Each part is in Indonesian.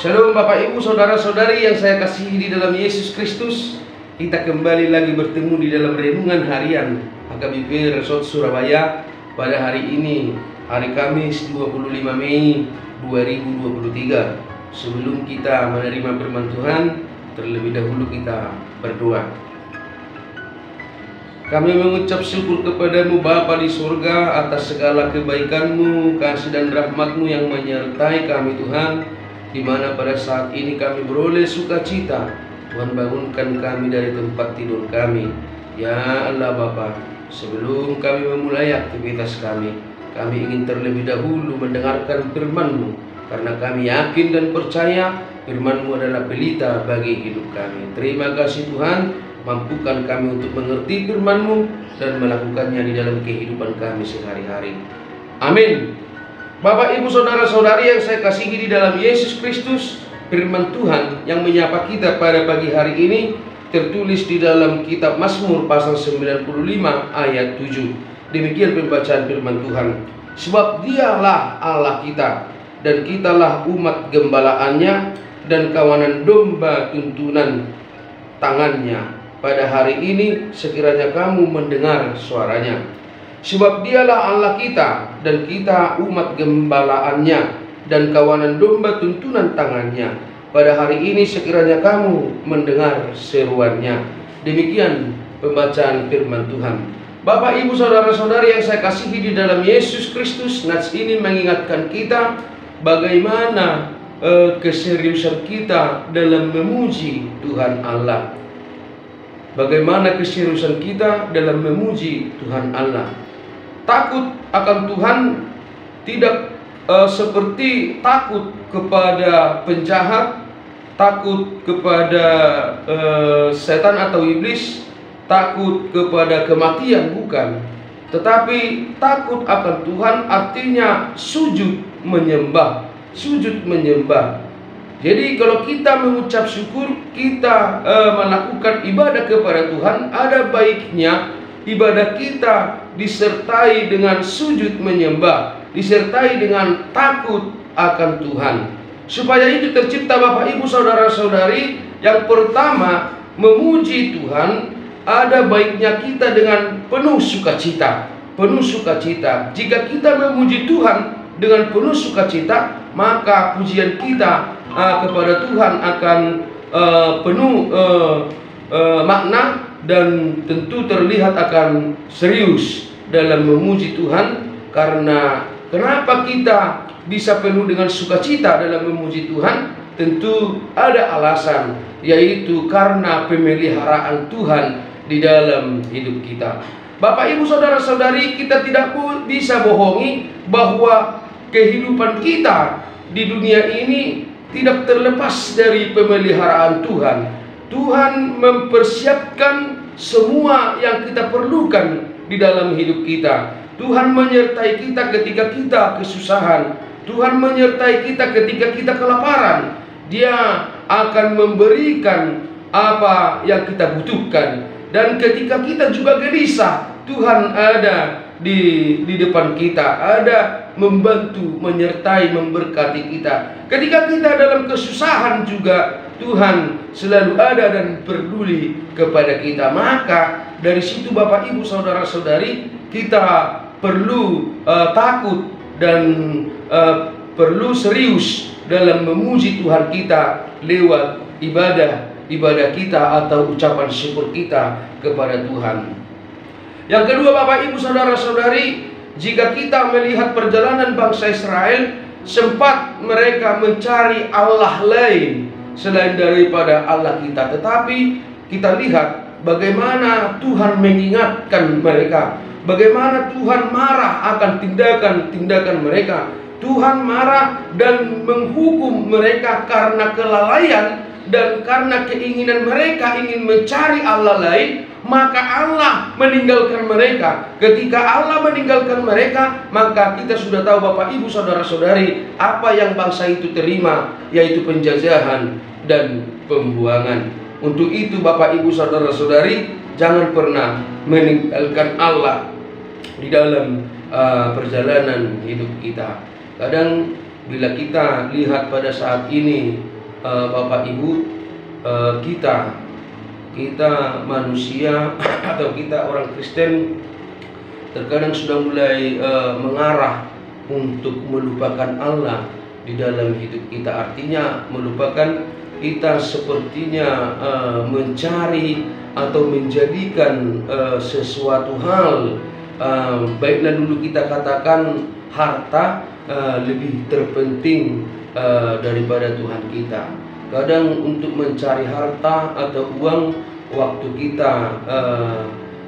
Shalom Bapak Ibu Saudara-saudari yang saya kasihi di dalam Yesus Kristus. Kita kembali lagi bertemu di dalam renungan harian HKBP Resort Surabaya pada hari ini, hari Kamis 25 Mei 2023. Sebelum kita menerima firman Tuhan, terlebih dahulu kita berdoa. Kami mengucap syukur kepadamu Bapa di surga atas segala kebaikan-Mu, kasih dan rahmat-Mu yang menyertai kami Tuhan, di mana pada saat ini kami beroleh sukacita. Tuhan, bangunkan kami dari tempat tidur kami. Ya Allah Bapa, sebelum kami memulai aktivitas kami ingin terlebih dahulu mendengarkan firman-Mu, karena kami yakin dan percaya firman-Mu adalah pelita bagi hidup kami. Terima kasih Tuhan, mampukan kami untuk mengerti firman-Mu dan melakukannya di dalam kehidupan kami sehari-hari. Amin. Bapak, Ibu, Saudara-saudari yang saya kasihi di dalam Yesus Kristus, firman Tuhan yang menyapa kita pada pagi hari ini tertulis di dalam kitab Mazmur pasal 95 ayat 7. Demikian pembacaan firman Tuhan. Sebab Dialah Allah kita, dan kitalah umat gembalaannya, dan kawanan domba tuntunan tangannya. Pada hari ini sekiranya kamu mendengar suaranya. Sebab Dialah Allah kita, dan kita umat gembalaannya, dan kawanan domba tuntunan tangannya. Pada hari ini sekiranya kamu mendengar seruannya. Demikian pembacaan firman Tuhan. Bapak, Ibu, Saudara-saudari yang saya kasihi di dalam Yesus Kristus, nats ini mengingatkan kita bagaimana keseriusan kita dalam memuji Tuhan Allah. Bagaimana keseriusan kita dalam memuji Tuhan Allah. Takut akan Tuhan tidak seperti takut kepada penjahat, takut kepada setan atau iblis, takut kepada kematian, bukan. Tetapi takut akan Tuhan artinya sujud menyembah, sujud menyembah. Jadi kalau kita mengucap syukur, kita melakukan ibadah kepada Tuhan, ada baiknya ibadah kita disertai dengan sujud menyembah, disertai dengan takut akan Tuhan. Supaya itu tercipta Bapak, Ibu, Saudara-saudari, yang pertama memuji Tuhan, ada baiknya kita dengan penuh sukacita. Penuh sukacita. Jika kita memuji Tuhan dengan penuh sukacita, maka pujian kita kepada Tuhan akan penuh makna, dan tentu terlihat akan serius dalam memuji Tuhan. Karena kenapa kita bisa penuh dengan sukacita dalam memuji Tuhan? Tentu ada alasan, yaitu karena pemeliharaan Tuhan di dalam hidup kita. Bapak, Ibu, Saudara-saudari, kita tidak bisa bohongi bahwa kehidupan kita di dunia ini tidak terlepas dari pemeliharaan Tuhan. Tuhan mempersiapkan semua yang kita perlukan di dalam hidup kita. Tuhan menyertai kita ketika kita kesusahan. Tuhan menyertai kita ketika kita kelaparan. Dia akan memberikan apa yang kita butuhkan. Dan ketika kita juga gelisah, Tuhan ada di depan kita, ada membantu, menyertai, memberkati kita. Ketika kita dalam kesusahan juga, Tuhan selalu ada dan peduli kepada kita. Maka dari situ Bapak, Ibu, Saudara-saudari, kita perlu takut dan perlu serius dalam memuji Tuhan kita lewat ibadah kita atau ucapan syukur kita kepada Tuhan. Yang kedua Bapak, Ibu, Saudara-saudari, jika kita melihat perjalanan bangsa Israel, sempat mereka mencari Allah lain selain daripada Allah kita. Tetapi kita lihat bagaimana Tuhan mengingatkan mereka, bagaimana Tuhan marah akan tindakan-tindakan mereka. Tuhan marah dan menghukum mereka karena kelalaian dan karena keinginan mereka ingin mencari Allah lain. Maka Allah meninggalkan mereka. Ketika Allah meninggalkan mereka, maka kita sudah tahu Bapak, Ibu, Saudara-saudari, apa yang bangsa itu terima, yaitu penjajahan dan pembuangan. Untuk itu Bapak, Ibu, Saudara-saudari, jangan pernah meninggalkan Allah di dalam perjalanan hidup kita. Kadang bila kita lihat pada saat ini Bapak Ibu, kita manusia atau kita orang Kristen terkadang sudah mulai mengarah untuk melupakan Allah di dalam hidup kita. Artinya melupakan, kita sepertinya mencari atau menjadikan sesuatu hal, baiklah dulu kita katakan harta, lebih terpenting daripada Tuhan kita. Kadang untuk mencari harta atau uang, waktu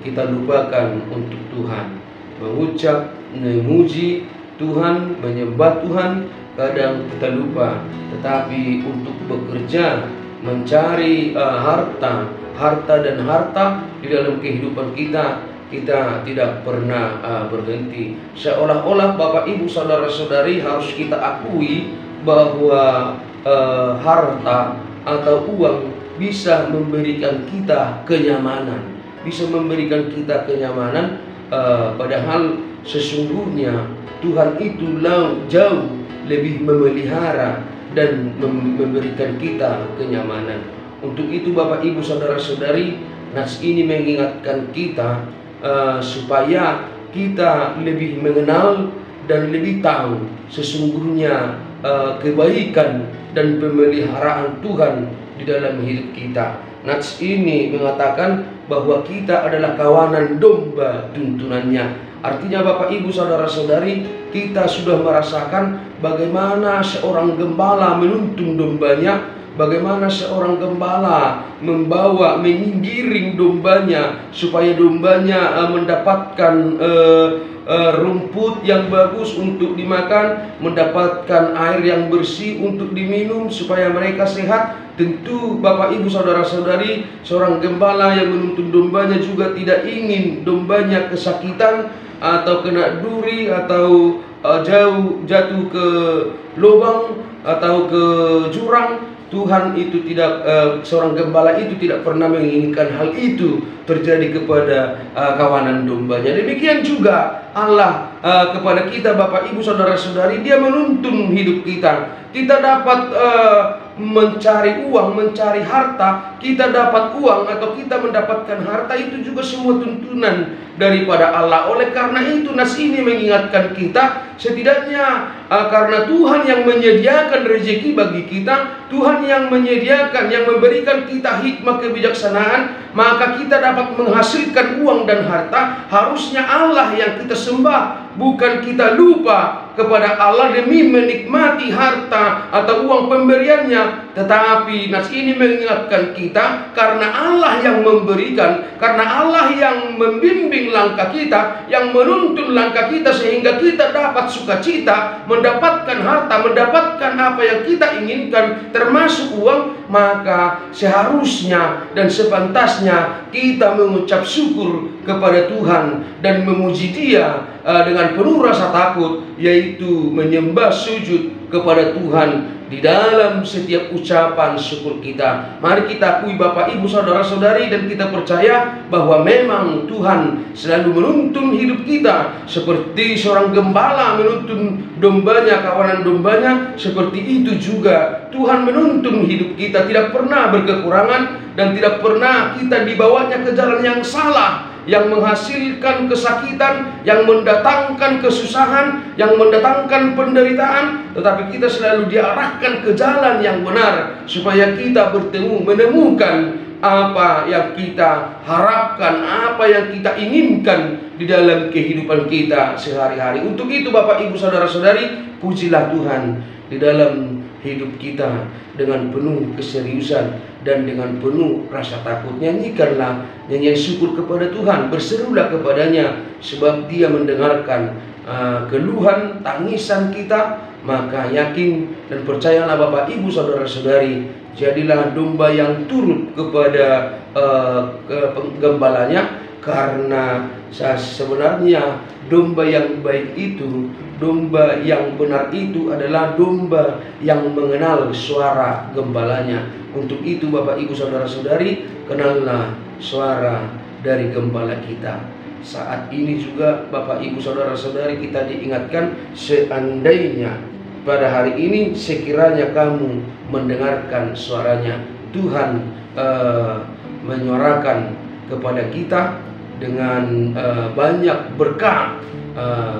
kita lupakan untuk Tuhan, mengucap, memuji Tuhan, menyembah Tuhan, kadang kita lupa. Tetapi untuk bekerja, mencari harta di dalam kehidupan kita tidak pernah berhenti. Seolah-olah Bapak Ibu saudara-saudari harus kita akui bahwa harta atau uang bisa memberikan kita kenyamanan, padahal sesungguhnya Tuhan itu jauh lebih memelihara dan memberikan kita kenyamanan. Untuk itu Bapak Ibu saudara-saudari, nas ini mengingatkan kita supaya kita lebih mengenal dan lebih tahu sesungguhnya kebaikan dan pemeliharaan Tuhan di dalam hidup kita. Nats ini mengatakan bahwa kita adalah kawanan domba tuntunannya. Artinya Bapak Ibu saudara-saudari, kita sudah merasakan bagaimana seorang gembala menuntun dombanya, bagaimana seorang gembala menggiring dombanya supaya dombanya mendapatkan rumput yang bagus untuk dimakan, mendapatkan air yang bersih untuk diminum supaya mereka sehat. Tentu Bapak Ibu saudara-saudari, seorang gembala yang menuntun dombanya juga tidak ingin dombanya kesakitan atau kena duri atau jatuh ke lubang atau ke jurang. Tuhan itu tidak, seorang gembala itu tidak pernah menginginkan hal itu terjadi kepada kawanan dombanya. Demikian juga Allah kepada kita Bapak Ibu saudara-saudari, Dia menuntun hidup kita. Kita dapat mencari uang, mencari harta, kita dapat uang atau kita mendapatkan harta, itu juga semua tuntunan daripada Allah. Oleh karena itu nas ini mengingatkan kita, setidaknya karena Tuhan yang menyediakan rezeki bagi kita, Tuhan yang menyediakan, yang memberikan kita hikmah kebijaksanaan, maka kita dapat menghasilkan uang dan harta. Harusnya Allah yang kita sembah, bukan kita lupa kepada Allah demi menikmati harta atau uang pemberiannya. Tetapi nas ini mengingatkan kita, karena Allah yang memberikan, karena Allah yang membimbing langkah kita, yang menuntun langkah kita sehingga kita dapat sukacita, mendapatkan harta, mendapatkan apa yang kita inginkan, termasuk uang. Maka seharusnya dan sepantasnya kita mengucap syukur kepada Tuhan dan memuji Dia dengan penuh rasa takut, yaitu menyembah sujud kepada Tuhan di dalam setiap ucapan syukur kita. Mari kita akui Bapak Ibu saudara-saudari, dan kita percaya bahwa memang Tuhan selalu menuntun hidup kita seperti seorang gembala menuntun dombanya, kawanan dombanya. Seperti itu juga Tuhan menuntun hidup kita, tidak pernah berkekurangan dan tidak pernah kita dibawanya ke jalan yang salah, yang menghasilkan kesakitan, yang mendatangkan kesusahan, yang mendatangkan penderitaan. Tetapi kita selalu diarahkan ke jalan yang benar supaya kita menemukan apa yang kita harapkan, apa yang kita inginkan di dalam kehidupan kita sehari-hari. Untuk itu Bapak Ibu saudara-saudari, pujilah Tuhan di dalam hidup kita dengan penuh keseriusan dan dengan penuh rasa takut. Nyanyikanlah nyanyian syukur kepada Tuhan, berserulah kepadanya, sebab Dia mendengarkan keluhan tangisan kita. Maka yakin dan percayalah Bapak Ibu saudara-saudari, jadilah domba yang turut kepada penggembalanya, karena sebenarnya domba yang baik itu, domba yang benar itu adalah domba yang mengenal suara gembalanya. Untuk itu Bapak Ibu saudara-saudari, kenallah suara dari gembala kita. Saat ini juga Bapak Ibu saudara-saudari, kita diingatkan, seandainya pada hari ini sekiranya kamu mendengarkan suaranya. Tuhan menyuarakan kepada kita dengan banyak berkat,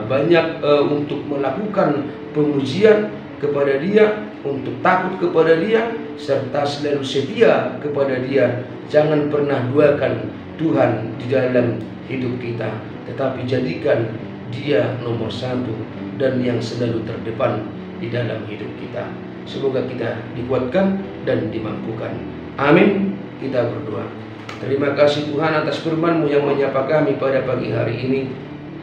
banyak untuk melakukan pemujian kepada Dia, untuk takut kepada Dia, serta selalu setia kepada Dia. Jangan pernah duakan Tuhan di dalam hidup kita, tetapi jadikan Dia nomor satu dan yang selalu terdepan di dalam hidup kita. Semoga kita dikuatkan dan dimampukan. Amin. Kita berdoa. Terima kasih Tuhan atas firman-Mu yang menyapa kami pada pagi hari ini.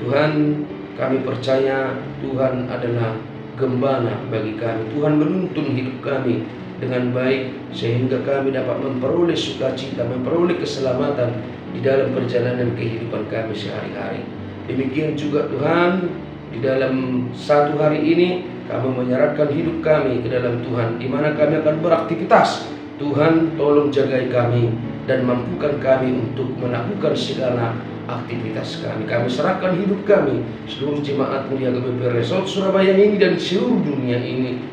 Tuhan, kami percaya Tuhan adalah gembala bagi kami. Tuhan menuntun hidup kami dengan baik sehingga kami dapat memperoleh sukacita, memperoleh keselamatan di dalam perjalanan kehidupan kami sehari-hari. Demikian juga Tuhan, di dalam satu hari ini kami menyerahkan hidup kami ke dalam Tuhan, di mana kami akan beraktivitas. Tuhan, tolong jagai kami dan mampukan kami untuk melakukan segala aktivitas kami. Kami serahkan hidup kami, seluruh jemaat mulia GBP Resort Surabaya ini dan seluruh dunia ini.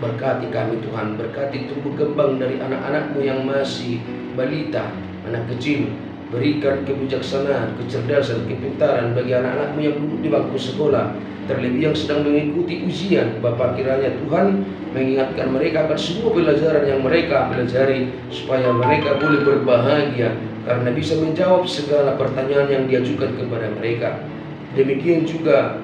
Berkati kami Tuhan, berkati tumbuh kembang dari anak-anak-Mu yang masih balita, anak kecil. Berikan kebijaksanaan, kecerdasan, kepintaran bagi anak-anak-Mu yang duduk di bangku sekolah, terlebih yang sedang mengikuti ujian. Bapa, kiranya Tuhan mengingatkan mereka akan semua pelajaran yang mereka pelajari, supaya mereka boleh berbahagia karena bisa menjawab segala pertanyaan yang diajukan kepada mereka. Demikian juga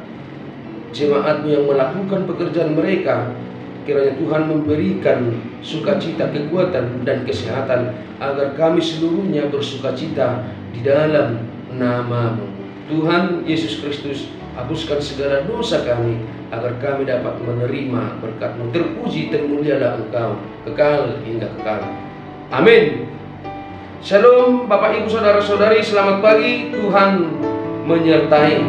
jemaat-Mu yang melakukan pekerjaan mereka, kiranya Tuhan memberikan sukacita, kekuatan, dan kesehatan agar kami seluruhnya bersukacita di dalam nama-Mu. Tuhan Yesus Kristus, hapuskan segala dosa kami agar kami dapat menerima berkat-Mu. Terpuji, termulialah Engkau kekal hingga kekal. Amin. Shalom Bapak Ibu Saudara-saudari, selamat pagi. Tuhan menyertai.